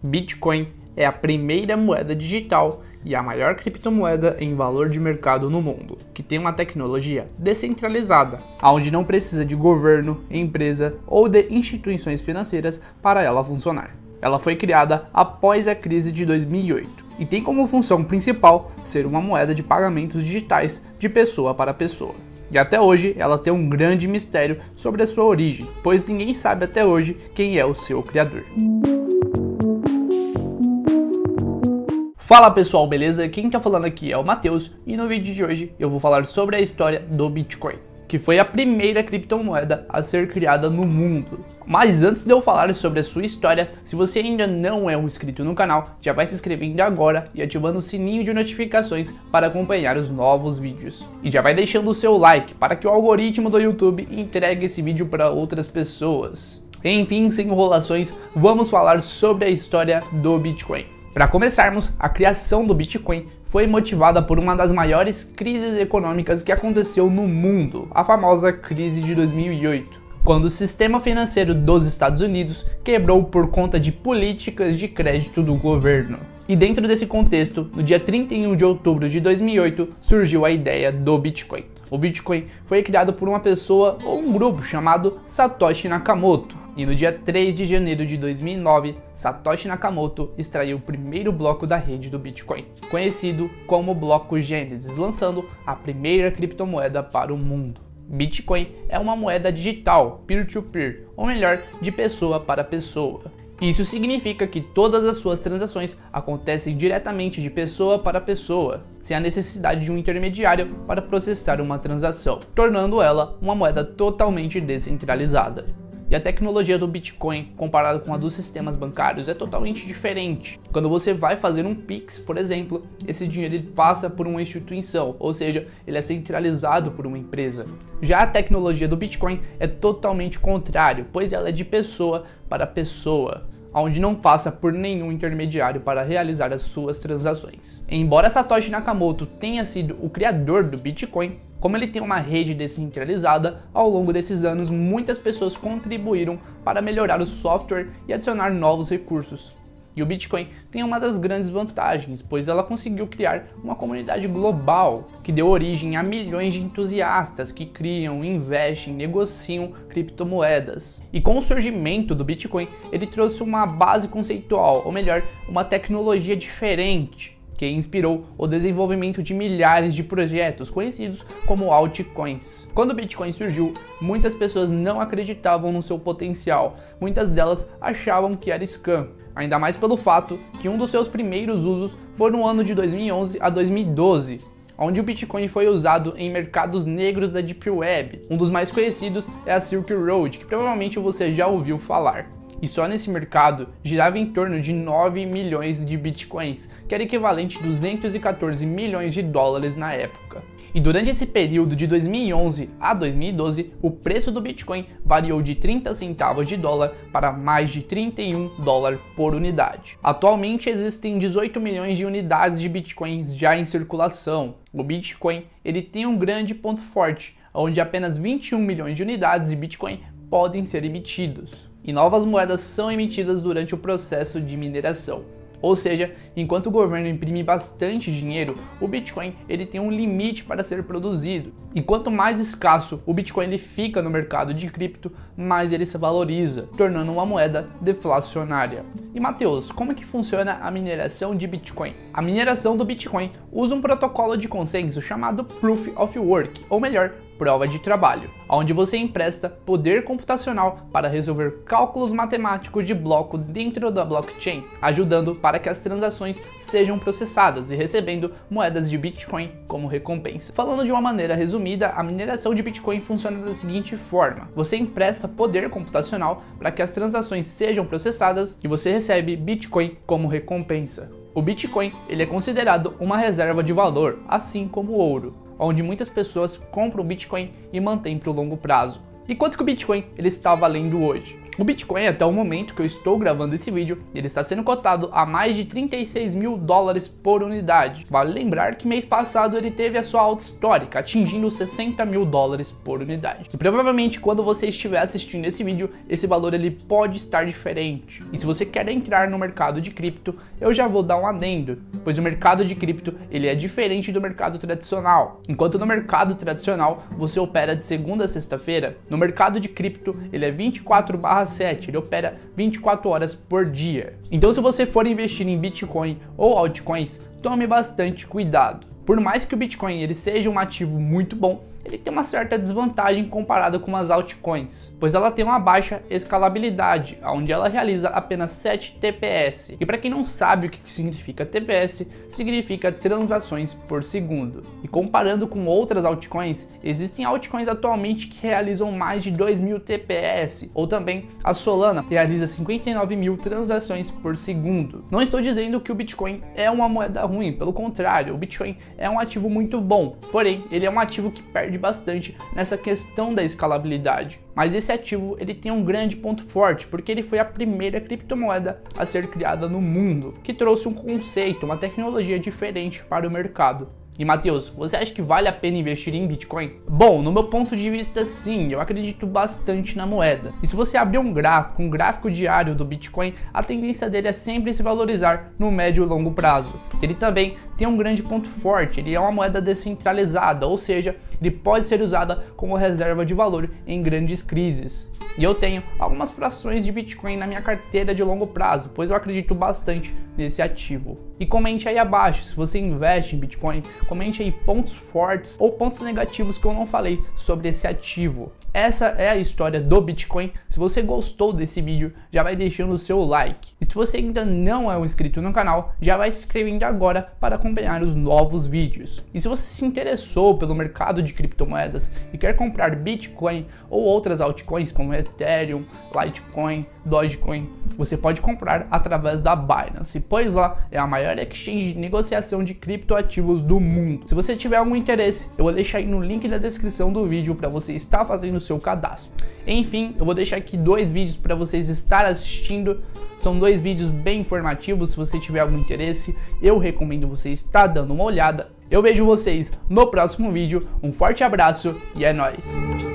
Bitcoin é a primeira moeda digital e a maior criptomoeda em valor de mercado no mundo, que tem uma tecnologia descentralizada, onde não precisa de governo, empresa ou de instituições financeiras para ela funcionar. Ela foi criada após a crise de 2008 e tem como função principal ser uma moeda de pagamentos digitais de pessoa para pessoa. E até hoje ela tem um grande mistério sobre a sua origem, pois ninguém sabe até hoje quem é o seu criador. Fala pessoal, beleza? Quem tá falando aqui é o Matheus e no vídeo de hoje eu vou falar sobre a história do Bitcoin, que foi a primeira criptomoeda a ser criada no mundo. Mas antes de eu falar sobre a sua história, se você ainda não é um inscrito no canal, já vai se inscrevendo agora e ativando o sininho de notificações para acompanhar os novos vídeos. E já vai deixando o seu like para que o algoritmo do YouTube entregue esse vídeo para outras pessoas. Enfim, sem enrolações, vamos falar sobre a história do Bitcoin. Para começarmos, a criação do Bitcoin foi motivada por uma das maiores crises econômicas que aconteceu no mundo, a famosa crise de 2008, quando o sistema financeiro dos Estados Unidos quebrou por conta de políticas de crédito do governo. E dentro desse contexto, no dia 31 de outubro de 2008, surgiu a ideia do Bitcoin. O Bitcoin foi criado por uma pessoa ou um grupo chamado Satoshi Nakamoto. E no dia 3 de janeiro de 2009, Satoshi Nakamoto extraiu o primeiro bloco da rede do Bitcoin, conhecido como bloco Gênesis, lançando a primeira criptomoeda para o mundo. Bitcoin é uma moeda digital, peer-to-peer, ou melhor, de pessoa para pessoa. Isso significa que todas as suas transações acontecem diretamente de pessoa para pessoa, sem a necessidade de um intermediário para processar uma transação, tornando ela uma moeda totalmente descentralizada. E a tecnologia do Bitcoin, comparada com a dos sistemas bancários, é totalmente diferente. Quando você vai fazer um Pix, por exemplo, esse dinheiro ele passa por uma instituição, ou seja, ele é centralizado por uma empresa. Já a tecnologia do Bitcoin é totalmente contrário, pois ela é de pessoa para pessoa, onde não passa por nenhum intermediário para realizar as suas transações. Embora Satoshi Nakamoto tenha sido o criador do Bitcoin, como ele tem uma rede descentralizada, ao longo desses anos muitas pessoas contribuíram para melhorar o software e adicionar novos recursos. E o Bitcoin tem uma das grandes vantagens, pois ela conseguiu criar uma comunidade global, que deu origem a milhões de entusiastas que criam, investem, negociam criptomoedas. E com o surgimento do Bitcoin, ele trouxe uma base conceitual, ou melhor, uma tecnologia diferente, que inspirou o desenvolvimento de milhares de projetos conhecidos como altcoins. Quando o Bitcoin surgiu, muitas pessoas não acreditavam no seu potencial, muitas delas achavam que era scam, ainda mais pelo fato que um dos seus primeiros usos foi no ano de 2011 a 2012, onde o Bitcoin foi usado em mercados negros da Deep Web. Um dos mais conhecidos é a Silk Road, que provavelmente você já ouviu falar. E só nesse mercado girava em torno de 9 milhões de bitcoins, que era equivalente a 214 milhões de dólares na época. E durante esse período de 2011 a 2012, o preço do Bitcoin variou de 30 centavos de dólar para mais de 31 dólares por unidade. Atualmente existem 18 milhões de unidades de Bitcoins já em circulação. O Bitcoin ele tem um grande ponto forte, onde apenas 21 milhões de unidades de Bitcoin podem ser emitidos. E novas moedas são emitidas durante o processo de mineração. Ou seja, enquanto o governo imprime bastante dinheiro, o Bitcoin ele tem um limite para ser produzido. E quanto mais escasso o Bitcoin ele fica no mercado de cripto, mais ele se valoriza, tornando uma moeda deflacionária. E Matheus, como é que funciona a mineração de Bitcoin? A mineração do Bitcoin usa um protocolo de consenso chamado Proof of Work, ou melhor, prova de trabalho, onde você empresta poder computacional para resolver cálculos matemáticos de bloco dentro da blockchain, ajudando para que as transações sejam processadas e recebendo moedas de Bitcoin como recompensa. Falando de uma maneira resumida, a mineração de Bitcoin funciona da seguinte forma: você empresta poder computacional para que as transações sejam processadas e você recebe Bitcoin como recompensa. O Bitcoin ele é considerado uma reserva de valor, assim como o ouro, onde muitas pessoas compram o Bitcoin e mantêm para o longo prazo. E quanto que o Bitcoin ele está valendo hoje? O Bitcoin, até o momento que eu estou gravando esse vídeo, ele está sendo cotado a mais de 36 mil dólares por unidade. Vale lembrar que mês passado ele teve a sua alta histórica, atingindo 60 mil dólares por unidade. E provavelmente quando você estiver assistindo esse vídeo, esse valor ele pode estar diferente. E se você quer entrar no mercado de cripto, eu já vou dar um adendo, pois o mercado de cripto ele é diferente do mercado tradicional. Enquanto no mercado tradicional você opera de segunda a sexta-feira, no mercado de cripto ele é 24/7, ele opera 24 horas por dia. Então se você for investir em Bitcoin ou altcoins, tome bastante cuidado. Por mais que o Bitcoin ele seja um ativo muito bom, ele tem uma certa desvantagem comparada com as altcoins, pois ela tem uma baixa escalabilidade, onde ela realiza apenas 7 TPS. E para quem não sabe o que significa TPS, significa transações por segundo. E comparando com outras altcoins, existem altcoins atualmente que realizam mais de 2.000 TPS, ou também a Solana realiza 59 mil transações por segundo. Não estou dizendo que o Bitcoin é uma moeda ruim, pelo contrário, o Bitcoin é um ativo muito bom, porém ele é um ativo que perde bastante nessa questão da escalabilidade. Mas esse ativo ele tem um grande ponto forte, porque ele foi a primeira criptomoeda a ser criada no mundo, que trouxe um conceito, uma tecnologia diferente para o mercado. E Matheus, você acha que vale a pena investir em Bitcoin? Bom, no meu ponto de vista sim, eu acredito bastante na moeda. E se você abrir um gráfico diário do Bitcoin, a tendência dele é sempre se valorizar no médio e longo prazo. Ele também tem um grande ponto forte, ele é uma moeda descentralizada, ou seja, ele pode ser usada como reserva de valor em grandes crises. E eu tenho algumas frações de Bitcoin na minha carteira de longo prazo, pois eu acredito bastante nesse ativo. E comente aí abaixo, se você investe em Bitcoin, comente aí pontos fortes ou pontos negativos que eu não falei sobre esse ativo. Essa é a história do Bitcoin. Se você gostou desse vídeo, já vai deixando o seu like. E se você ainda não é um inscrito no canal, já vai se inscrevendo agora para acompanhar os novos vídeos. E se você se interessou pelo mercado de criptomoedas e quer comprar Bitcoin ou outras altcoins como Ethereum, Litecoin, Dogecoin, você pode comprar através da Binance, pois lá é a maior exchange de negociação de criptoativos do mundo. Se você tiver algum interesse, eu vou deixar aí no link da descrição do vídeo para você estar fazendo o seu cadastro. Enfim, eu vou deixar aqui 2 vídeos para vocês estar assistindo. São 2 vídeos bem informativos. Se você tiver algum interesse, eu recomendo você estar dando uma olhada. Eu vejo vocês no próximo vídeo. Um forte abraço e é nóis!